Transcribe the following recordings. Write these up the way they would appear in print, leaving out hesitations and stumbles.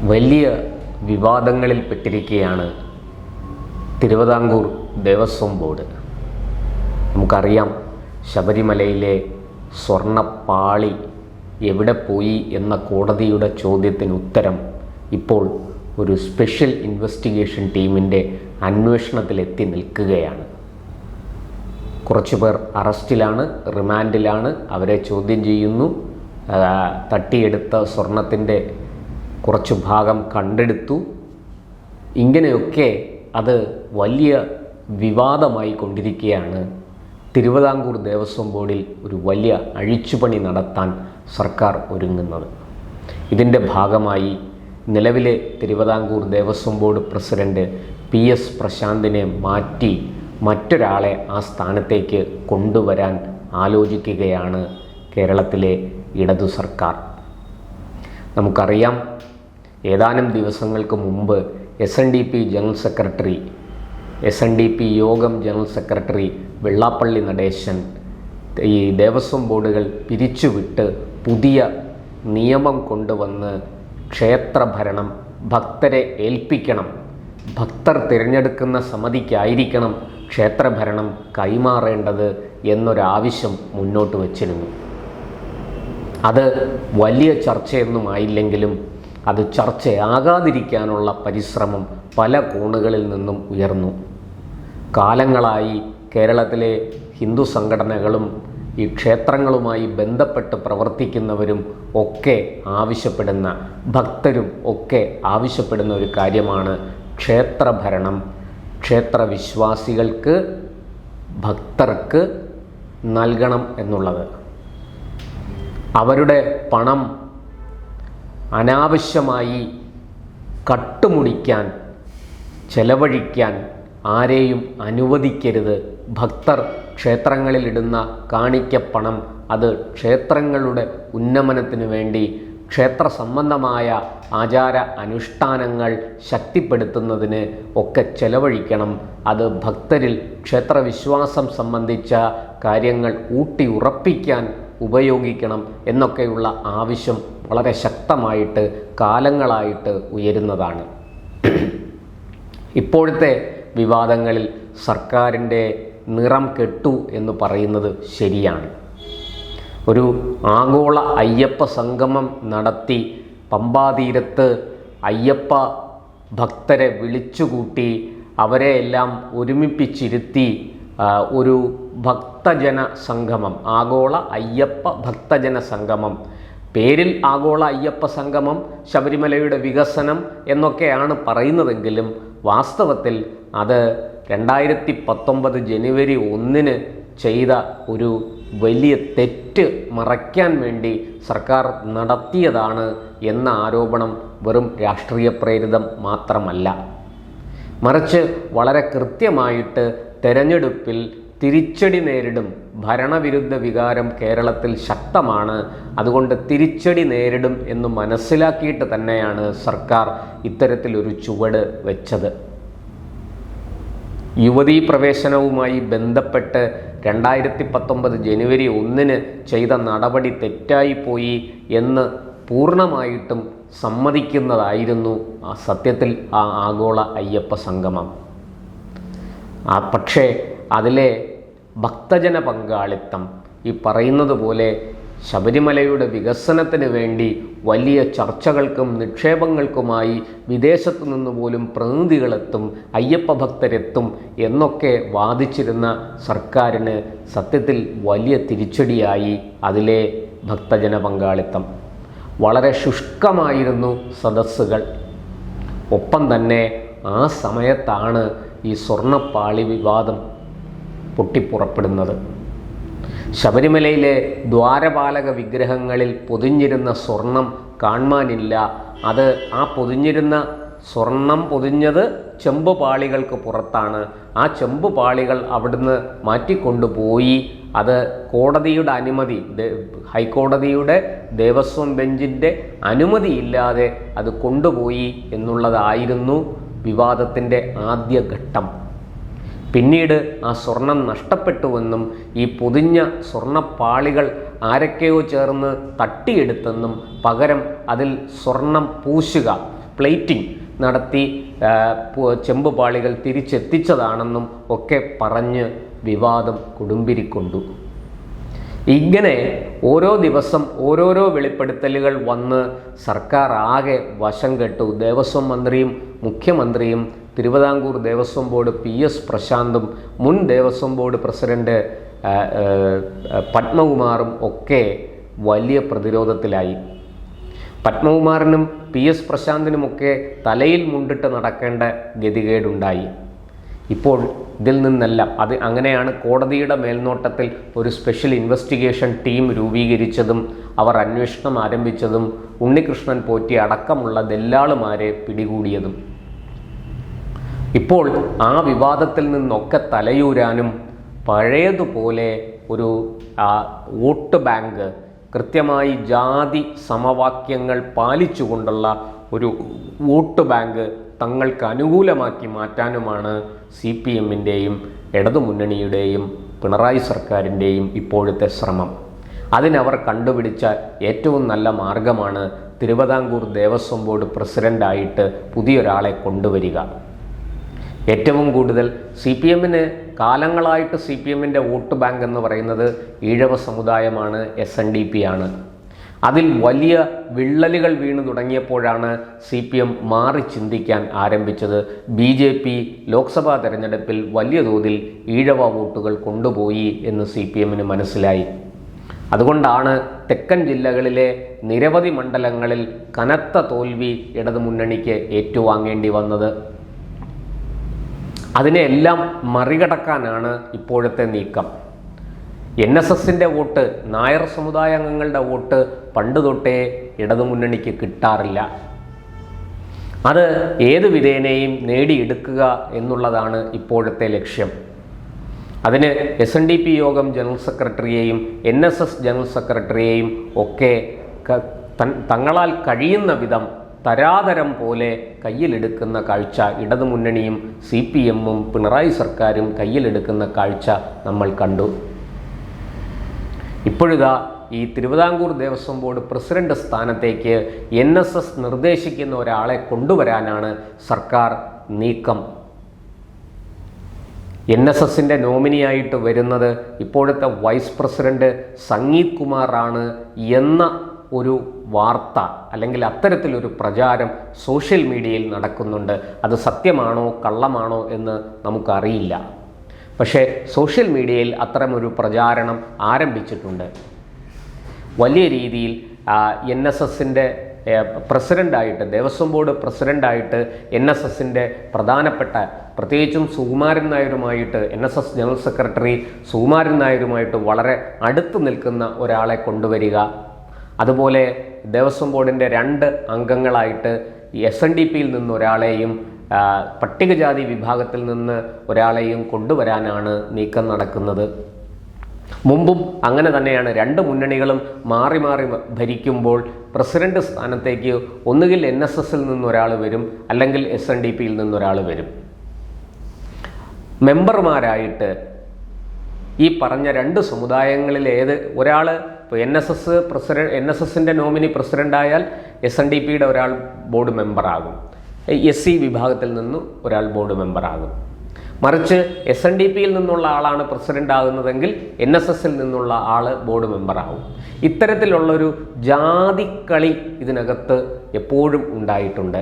വലിയ വിവാദങ്ങളിൽപ്പെട്ടിരിക്കുകയാണ് തിരുവിതാംകൂർ ദേവസ്വം ബോർഡ്. നമുക്കറിയാം, ശബരിമലയിലെ സ്വർണ്ണപ്പാളി എവിടെ പോയി എന്ന കോടതിയുടെ ചോദ്യത്തിന് ഉത്തരം ഇപ്പോൾ ഒരു സ്പെഷ്യൽ ഇൻവെസ്റ്റിഗേഷൻ ടീമിൻ്റെ അന്വേഷണത്തിലെത്തി നിൽക്കുകയാണ്. കുറച്ചു പേർ അറസ്റ്റിലാണ്, റിമാൻഡിലാണ്, അവരെ ചോദ്യം ചെയ്യുന്നു. തട്ടിയെടുത്ത സ്വർണത്തിൻ്റെ കുറച്ച് ഭാഗം കണ്ടെടുത്തു. ഇങ്ങനെയൊക്കെ അത് വലിയ വിവാദമായി കൊണ്ടിരിക്കുകയാണ്. തിരുവിതാംകൂർ ദേവസ്വം ബോർഡിൽ ഒരു വലിയ അഴിച്ചുപണി നടത്താൻ സർക്കാർ ഒരുങ്ങുന്നത്. ഇതിൻ്റെ ഭാഗമായി നിലവിലെ Thiruvithamkoor Devaswom board president PS പ്രശാന്തിനെ മാറ്റി മറ്റൊരാളെ ആ സ്ഥാനത്തേക്ക് കൊണ്ടുവരാൻ ആലോചിക്കുകയാണ് കേരളത്തിലെ ഇടതു സർക്കാർ. നമുക്കറിയാം, ഏതാനും ദിവസങ്ങൾക്ക് മുമ്പ് SNDP ജനറൽ സെക്രട്ടറി, SNDP യോഗം ജനറൽ സെക്രട്ടറി വെള്ളാപ്പള്ളി നടേശൻ ഈ ദേവസ്വം ബോർഡുകൾ പിരിച്ചുവിട്ട് പുതിയ നിയമം കൊണ്ടുവന്ന് ക്ഷേത്രഭരണം ഭക്തരെ ഏൽപ്പിക്കണം, ഭക്തർ തിരഞ്ഞെടുക്കുന്ന സമിതിക്കായിരിക്കണം ക്ഷേത്രഭരണം കൈമാറേണ്ടത് എന്നൊരാവശ്യം മുന്നോട്ട് വച്ചിരുന്നു. അത് വലിയ ചർച്ചയൊന്നും ആയില്ലെങ്കിലും അത് ചർച്ചയാകാതിരിക്കാനുള്ള പരിശ്രമം പല കോണുകളിൽ നിന്നും ഉയർന്നു. കാലങ്ങളായി കേരളത്തിലെ ഹിന്ദു സംഘടനകളും ഈ ക്ഷേത്രങ്ങളുമായി ബന്ധപ്പെട്ട് പ്രവർത്തിക്കുന്നവരും ഒക്കെ ആവശ്യപ്പെടുന്ന, ഭക്തരും ഒക്കെ ആവശ്യപ്പെടുന്ന ഒരു കാര്യമാണ് ക്ഷേത്രഭരണം ക്ഷേത്രവിശ്വാസികൾക്ക്, ഭക്തർക്ക് നൽകണം എന്നുള്ളത്. അവരുടെ പണം അനാവശ്യമായി കട്ടുമുടിക്കാൻ, ചെലവഴിക്കാൻ ആരെയും അനുവദിക്കരുത്. ഭക്തർ ക്ഷേത്രങ്ങളിലിടുന്ന കാണിക്കപ്പണം അത് ക്ഷേത്രങ്ങളുടെ ഉന്നമനത്തിനു വേണ്ടി, ക്ഷേത്ര സംബന്ധമായ ആചാര അനുഷ്ഠാനങ്ങൾ ശക്തിപ്പെടുത്തുന്നതിന് ഒക്കെ ചെലവഴിക്കണം. അത് ഭക്തരിൽ ക്ഷേത്രവിശ്വാസം സംബന്ധിച്ച കാര്യങ്ങൾ ഊട്ടി ഉറപ്പിക്കാൻ ഉപയോഗിക്കണം എന്നൊക്കെയുള്ള ആവശ്യം വളരെ ശക്തമായിട്ട് കാലങ്ങളായിട്ട് ഉയരുന്നതാണ്. ഇപ്പോഴത്തെ വിവാദങ്ങളിൽ സർക്കാരിൻ്റെ നിറം കെട്ടു എന്ന് പറയുന്നത് ശരിയാണ്. ഒരു ആഗോള അയ്യപ്പ സംഗമം നടത്തി പമ്പാതീരത്ത് അയ്യപ്പ ഭക്തരെ വിളിച്ചുകൂട്ടി അവരെ എല്ലാം ഒരുമിപ്പിച്ചിരുത്തി ഒരു ഭക്തജന സംഗമം, ആഗോള അയ്യപ്പ ഭക്തജന സംഗമം, പേരിൽ ആഗോള അയ്യപ്പ സംഗമം, ശബരിമലയുടെ വികസനം എന്നൊക്കെയാണ് പറയുന്നതെങ്കിലും വാസ്തവത്തിൽ അത് 2019 ജനുവരി 1 ചെയ്ത ഒരു വലിയ തെറ്റ് മറയ്ക്കാൻ വേണ്ടി സർക്കാർ നടത്തിയതാണ് എന്ന ആരോപണം വെറും രാഷ്ട്രീയ പ്രേരിതം മാത്രമല്ല, മറിച്ച് വളരെ കൃത്യമായിട്ട് തെരഞ്ഞെടുപ്പിൽ തിരിച്ചടി നേരിടും. ഭരണവിരുദ്ധ വികാരം കേരളത്തിൽ ശക്തമാണ്. അതുകൊണ്ട് തിരിച്ചടി നേരിടും എന്ന് മനസ്സിലാക്കിയിട്ട് തന്നെയാണ് സർക്കാർ ഇത്തരത്തിലൊരു ചുവട് വെച്ചത്. യുവതീ പ്രവേശനവുമായി ബന്ധപ്പെട്ട് 2019 ജനുവരി 1 ചെയ്ത നടപടി തെറ്റായിപ്പോയി എന്ന് പൂർണ്ണമായിട്ടും സമ്മതിക്കുന്നതായിരുന്നു സത്യത്തിൽ ആ ആഗോള അയ്യപ്പ സംഗമം. പക്ഷേ അതിലെ ഭക്തജന പങ്കാളിത്തം ഈ പറയുന്നത് പോലെ ശബരിമലയുടെ വികസനത്തിന് വേണ്ടി വലിയ ചർച്ചകൾക്കും നിക്ഷേപങ്ങൾക്കുമായി വിദേശത്തു നിന്ന് പോലും പ്രതിനിധികളെത്തും, അയ്യപ്പ ഭക്തരെത്തും എന്നൊക്കെ വാദിച്ചിരുന്ന സർക്കാരിന് സത്യത്തിൽ വലിയ തിരിച്ചടിയായി അതിലെ ഭക്തജന പങ്കാളിത്തം. വളരെ ശുഷ്കമായിരുന്നു സദസ്സുകൾ. ഒപ്പം തന്നെ ആ സമയത്താണ് ഈ സ്വർണ്ണപ്പാളി വിവാദം പൊട്ടിപ്പുറപ്പെടുന്നത്. ശബരിമലയിലെ ദ്വാരപാലക വിഗ്രഹങ്ങളിൽ പൊതിഞ്ഞിരുന്ന സ്വർണം കാണാനില്ല. അത് ആ പൊതിഞ്ഞിരുന്ന സ്വർണം പൊതിഞ്ഞത് ചെമ്പ് പാളികൾക്ക് പുറത്താണ്. ആ ചെമ്പ് പാളികൾ അവിടുന്ന് മാറ്റിക്കൊണ്ടുപോയി. അത് കോടതിയുടെ അനുമതി, ഹൈക്കോടതിയുടെ ദേവസ്വം ബെഞ്ചിൻ്റെ അനുമതിയില്ലാതെ അത് കൊണ്ടുപോയി എന്നുള്ളതായിരുന്നു വിവാദത്തിൻ്റെ ആദ്യ ഘട്ടം. പിന്നീട് ആ സ്വർണം നഷ്ടപ്പെട്ടുവെന്നും ഈ പൊതിഞ്ഞ സ്വർണ്ണപ്പാളികൾ ആരൊക്കെയോ ചേർന്ന് തട്ടിയെടുത്തെന്നും പകരം അതിൽ സ്വർണം പ്ലേറ്റിംഗ് നടത്തി ചെമ്പ് പാളികൾ തിരിച്ചെത്തിച്ചതാണെന്നും ഒക്കെ പറഞ്ഞ് വിവാദം കൊടുമ്പിരിക്കൊണ്ടു. ഇങ്ങനെ ഓരോ ദിവസം ഓരോരോ വെളിപ്പെടുത്തലുകൾ വന്ന് സർക്കാർ ആകെ വശം കെട്ടു. ദേവസ്വം മന്ത്രിയും മുഖ്യമന്ത്രിയും തിരുവിതാംകൂർ ദേവസ്വം ബോർഡ് PS പ്രശാന്തും മുൻ ദേവസ്വം ബോർഡ് പ്രസിഡന്റ് പത്മകുമാറും ഒക്കെ വലിയ പ്രതിരോധത്തിലായി. പത്മകുമാറിനും PS പ്രശാന്തിനുമൊക്കെ തലയിൽ മുണ്ടിട്ട് നടക്കേണ്ട ഗതികേടുണ്ടായി. ഇപ്പോൾ ഇതിൽ നിന്നെല്ലാം അങ്ങനെയാണ് കോടതിയുടെ മേൽനോട്ടത്തിൽ ഒരു സ്പെഷ്യൽ ഇൻവെസ്റ്റിഗേഷൻ ടീം രൂപീകരിച്ചതും അവർ അന്വേഷണം ആരംഭിച്ചതും ഉണ്ണികൃഷ്ണൻ പോറ്റി അടക്കമുള്ള ദല്ലാളുമാരെ പിടികൂടിയതും. ഇപ്പോൾ ആ വിവാദത്തിൽ നിന്നൊക്കെ തലയൂരാനും പഴയതുപോലെ ഒരു വോട്ട് ബാങ്ക് കൃത്യമായി ജാതി സമവാക്യങ്ങൾ പാലിച്ചുകൊണ്ടുള്ള ഒരു വോട്ട് ബാങ്ക് തങ്ങൾക്ക് അനുകൂലമാക്കി മാറ്റാനുമാണ് CPMൻ്റെയും ഇടതുമുന്നണിയുടെയും പിണറായി സർക്കാരിൻ്റെയും ഇപ്പോഴത്തെ ശ്രമം. അതിനവർ കണ്ടുപിടിച്ച ഏറ്റവും നല്ല മാർഗമാണ് തിരുവിതാംകൂർ ദേവസ്വം ബോർഡ് പ്രസിഡൻ്റായിട്ട് പുതിയൊരാളെ കൊണ്ടുവരിക. ഏറ്റവും കൂടുതൽ CPMന് കാലങ്ങളായിട്ട് CPMൻ്റെ വോട്ട് ബാങ്ക് എന്ന് പറയുന്നത് ഈഴവ സമുദായമാണ്, SNDP ആണ്. അതിൽ വലിയ വിള്ളലുകൾ വീണു തുടങ്ങിയപ്പോഴാണ് CPM മാറി ചിന്തിക്കാൻ ആരംഭിച്ചത്. BJP ലോക്സഭാ തെരഞ്ഞെടുപ്പിൽ വലിയ തോതിൽ ഈഴവ വോട്ടുകൾ കൊണ്ടുപോയി എന്ന് CPMന് മനസ്സിലായി. അതുകൊണ്ടാണ് തെക്കൻ ജില്ലകളിലെ നിരവധി മണ്ഡലങ്ങളിൽ കനത്ത തോൽവി ഇടതുമുന്നണിക്ക് ഏറ്റുവാങ്ങേണ്ടി വന്നത്. അതിനെല്ലാം മറികടക്കാനാണ് ഇപ്പോഴത്തെ നീക്കം. NSSൻ്റെ വോട്ട്, നായർ സമുദായ അംഗങ്ങളുടെ വോട്ട് പണ്ട് തൊട്ടേ ഇടതുമുന്നണിക്ക് കിട്ടാറില്ല. അത് ഏത് വിധേനയും നേടിയെടുക്കുക എന്നുള്ളതാണ് ഇപ്പോഴത്തെ ലക്ഷ്യം. അതിന് SNDP യോഗം ജനറൽ സെക്രട്ടറിയെയും NSS ജനറൽ സെക്രട്ടറിയെയും ഒക്കെ തങ്ങളാൽ കഴിയുന്ന വിധം തരാതരം പോലെ കയ്യിലെടുക്കുന്ന കാഴ്ച ഇടതുമുന്നണിയും CPMും പിണറായി സർക്കാരും കയ്യിലെടുക്കുന്ന കാഴ്ച നമ്മൾ കണ്ടു. ഇപ്പോഴിതാ ഈ തിരുവിതാംകൂർ ദേവസ്വം ബോർഡ് പ്രസിഡന്റ് സ്ഥാനത്തേക്ക് NSS നിർദ്ദേശിക്കുന്ന ഒരാളെ കൊണ്ടുവരാനാണ് സർക്കാർ നീക്കം. NSSൻ്റെ നോമിനിയായിട്ട് വരുന്നത് ഇപ്പോഴത്തെ വൈസ് പ്രസിഡന്റ് സംഗീത് കുമാർ ആണ് എന്ന ഒരു വാർത്ത അല്ലെങ്കിൽ അത്തരത്തിലൊരു പ്രചാരം സോഷ്യൽ മീഡിയയിൽ നടക്കുന്നുണ്ട്. അത് സത്യമാണോ കള്ളമാണോ എന്ന് നമുക്കറിയില്ല. പക്ഷേ സോഷ്യൽ മീഡിയയിൽ അത്തരമൊരു പ്രചാരണം ആരംഭിച്ചിട്ടുണ്ട്. വലിയ രീതിയിൽ NSSൻ്റെ പ്രസിഡൻ്റായിട്ട്, ദേവസ്വം ബോർഡ് പ്രസിഡൻ്റായിട്ട് NSSൻ്റെ പ്രധാനപ്പെട്ട, പ്രത്യേകിച്ചും സുകുമാരൻ നായരുമായിട്ട്, NSS ജനറൽ സെക്രട്ടറി സുകുമാരൻ നായരുമായിട്ട് വളരെ അടുത്ത് നിൽക്കുന്ന ഒരാളെ കൊണ്ടുവരിക. അതുപോലെ ദേവസ്വം ബോർഡിൻ്റെ 2 അംഗങ്ങളായിട്ട് SNDPയിൽ നിന്ന് ഒരാളെയും പട്ടികജാതി വിഭാഗത്തിൽ നിന്ന് ഒരാളെയും കൊണ്ടുവരാനാണ് നീക്കം നടക്കുന്നത്. മുമ്പും അങ്ങനെ തന്നെയാണ്. 2 മുന്നണികളും മാറി മാറി ഭരിക്കുമ്പോൾ പ്രസിഡന്റ് സ്ഥാനത്തേക്ക് ഒന്നുകിൽ NSSൽ നിന്നൊരാൾ വരും, അല്ലെങ്കിൽ SNDPയിൽ നിന്നൊരാൾ വരും. മെമ്പർമാരായിട്ട് ഈ പറഞ്ഞ 2 സമുദായങ്ങളിൽ ഏത് ഒരാൾ, ഇപ്പോൾ NSSൻ്റെ നോമിനി പ്രസിഡൻ്റായാൽ SNDPയുടെ ഒരാൾ ബോർഡ് മെമ്പറാകും, SC വിഭാഗത്തിൽ നിന്ന് ഒരാൾ ബോർഡ് മെമ്പറാകും. മറിച്ച് SNDPയിൽ നിന്നുള്ള ആളാണ് പ്രസിഡൻ്റ് ആകുന്നതെങ്കിൽ NSSൽ നിന്നുള്ള ആൾ ബോർഡ് മെമ്പറാകും. ഇത്തരത്തിലുള്ളൊരു ജാതിക്കളി ഇതിനകത്ത് എപ്പോഴും ഉണ്ടായിട്ടുണ്ട്.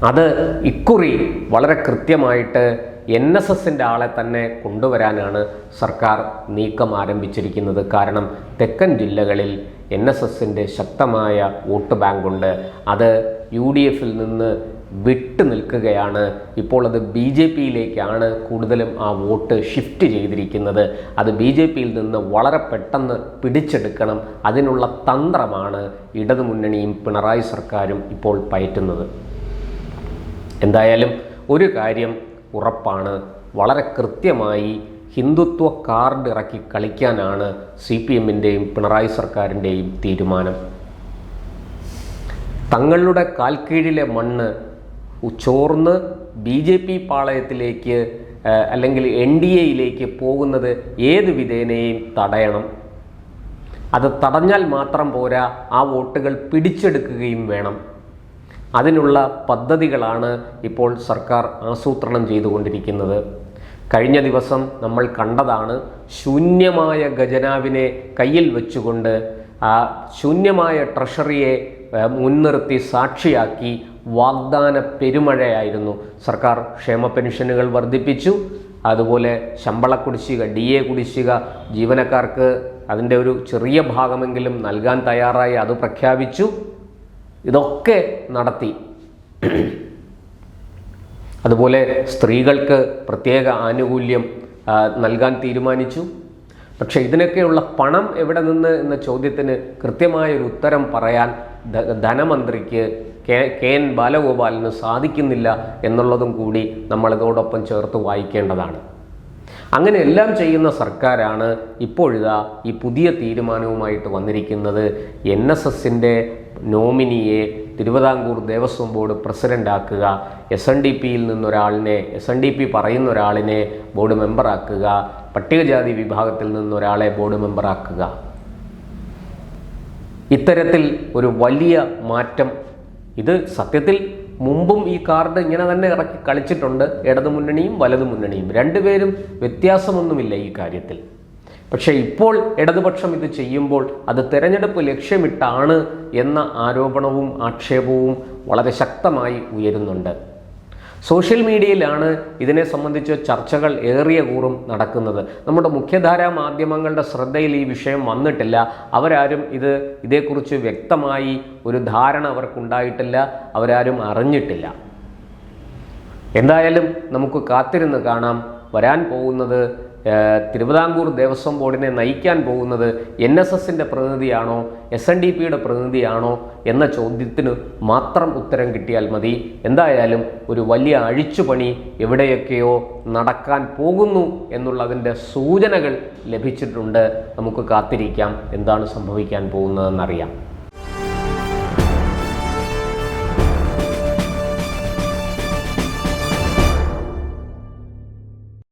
അത് ഇക്കുറി വളരെ കൃത്യമായിട്ട് NSSൻ്റെ ആളെ തന്നെ കൊണ്ടുവരാനാണ് സർക്കാർ നീക്കം ആരംഭിച്ചിരിക്കുന്നത്. കാരണം തെക്കൻ ജില്ലകളിൽ NSSൻ്റെ ശക്തമായ വോട്ട് ബാങ്കുണ്ട്. അത് UDFൽ നിന്ന് വിട്ടു നിൽക്കുകയാണ്. ഇപ്പോൾ അത് BJPയിലേക്കാണ് കൂടുതലും ആ വോട്ട് ഷിഫ്റ്റ് ചെയ്തിരിക്കുന്നത്. അത് BJPയിൽ നിന്ന് വളരെ പെട്ടെന്ന് പിടിച്ചെടുക്കണം. അതിനുള്ള തന്ത്രമാണ് ഇടതുമുന്നണിയും പിണറായി സർക്കാരും ഇപ്പോൾ പയറ്റുന്നത്. എന്തായാലും ഒരു കാര്യം ഉറപ്പാണ്, വളരെ കൃത്യമായി ഹിന്ദുത്വ കാർഡ് ഇറക്കി കളിക്കാനാണ് CPMൻ്റെയും പിണറായി സർക്കാരിൻ്റെയും തീരുമാനം. തങ്ങളുടെ കാൽക്കീഴിലെ മണ്ണ് ചോർന്ന് BJP പാളയത്തിലേക്ക് അല്ലെങ്കിൽ NDAയിലേക്ക് പോകുന്നത് ഏത് വിധേനയും തടയണം. അത് തടഞ്ഞാൽ മാത്രം പോരാ, ആ വോട്ടുകൾ പിടിച്ചെടുക്കുകയും വേണം. അതിനുള്ള പദ്ധതികളാണ് ഇപ്പോൾ സർക്കാർ ആസൂത്രണം ചെയ്തുകൊണ്ടിരിക്കുന്നത്. കഴിഞ്ഞ ദിവസം നമ്മൾ കണ്ടതാണ്, ശൂന്യമായ ഖജനാവിനെ കയ്യിൽ വെച്ചുകൊണ്ട് ആ ശൂന്യമായ ട്രഷറിയെ മുൻനിർത്തി സാക്ഷിയാക്കി വാഗ്ദാന പെരുമഴയായിരുന്നു. സർക്കാർ ക്ഷേമ പെൻഷനുകൾ വർദ്ധിപ്പിച്ചു, അതുപോലെ ശമ്പള കുടിശ്ശിക, DA കുടിശ്ശിക ജീവനക്കാർക്ക് അതിൻ്റെ ഒരു ചെറിയ ഭാഗമെങ്കിലും നൽകാൻ തയ്യാറായി, അത് പ്രഖ്യാപിച്ചു. ഇതൊക്കെ നടത്തി. അതുപോലെ സ്ത്രീകൾക്ക് പ്രത്യേക ആനുകൂല്യം നൽകാൻ തീരുമാനിച്ചു. പക്ഷെ ഇതിനൊക്കെയുള്ള പണം എവിടെ നിന്ന് എന്ന ചോദ്യത്തിന് കൃത്യമായൊരു ഉത്തരം പറയാൻ ധനമന്ത്രിക്ക് KN ബാലഗോപാലിന് സാധിക്കുന്നില്ല എന്നുള്ളതും കൂടി നമ്മളിതോടൊപ്പം ചേർത്ത് വായിക്കേണ്ടതാണ്. അങ്ങനെ എല്ലാം ചെയ്യുന്ന സർക്കാരാണ് ഇപ്പോഴിതാ ഈ പുതിയ തീരുമാനവുമായിട്ട് വന്നിരിക്കുന്നത്. NSSൻ്റെ നോമിനിയെ തിരുവിതാംകൂർ ദേവസ്വം ബോർഡ് പ്രസിഡൻ്റാക്കുക, SNDPയിൽ നിന്നൊരാളിനെ, SNDP പറയുന്ന ഒരാളിനെ ബോർഡ് മെമ്പറാക്കുക, പട്ടികജാതി വിഭാഗത്തിൽ നിന്നൊരാളെ ബോർഡ് മെമ്പറാക്കുക. ഇത്തരത്തിൽ ഒരു വലിയ മാറ്റം. ഇത് സത്യത്തിൽ മുമ്പും ഈ കാർഡ് ഇങ്ങനെ തന്നെ ഇറക്കി കളിച്ചിട്ടുണ്ട് ഇടതുമുന്നണിയും വലതുമുന്നണിയും. രണ്ടുപേരും വ്യത്യാസമൊന്നുമില്ല ഈ കാര്യത്തിൽ. പക്ഷേ ഇപ്പോൾ ഇടതുപക്ഷം ഇത് ചെയ്യുമ്പോൾ അത് തെരഞ്ഞെടുപ്പ് ലക്ഷ്യമിട്ടാണ് എന്ന ആരോപണവും ആക്ഷേപവും വളരെ ശക്തമായി ഉയരുന്നുണ്ട്. സോഷ്യൽ മീഡിയയിലാണ് ഇതിനെ സംബന്ധിച്ച് ചർച്ചകൾ ഏറിയ കൂറും നടക്കുന്നത്. നമ്മുടെ മുഖ്യധാരാ മാധ്യമങ്ങളുടെ ശ്രദ്ധയിൽ ഈ വിഷയം വന്നിട്ടില്ല. അവരാരും ഇതേക്കുറിച്ച് വ്യക്തമായി ഒരു ധാരണ അവർക്കുണ്ടായിട്ടില്ല, അവരാരും അറിഞ്ഞിട്ടില്ല. എന്തായാലും നമുക്ക് കാത്തിരുന്ന് കാണാം. വരാൻ പോകുന്നത് തിരുവിതാംകൂർ ദേവസ്വം ബോർഡിനെ നയിക്കാൻ പോകുന്നത് NSSൻ്റെ പ്രതിനിധിയാണോ SNDPയുടെ പ്രതിനിധിയാണോ എന്ന ചോദ്യത്തിന് മാത്രം ഉത്തരം കിട്ടിയാൽ മതി. എന്തായാലും ഒരു വലിയ അഴിച്ചുപണി എവിടെയൊക്കെയോ നടക്കാൻ പോകുന്നു എന്നുള്ളതിൻ്റെ സൂചനകൾ ലഭിച്ചിട്ടുണ്ട്. നമുക്ക് കാത്തിരിക്കാം എന്താണ് സംഭവിക്കാൻ പോകുന്നതെന്നറിയാം.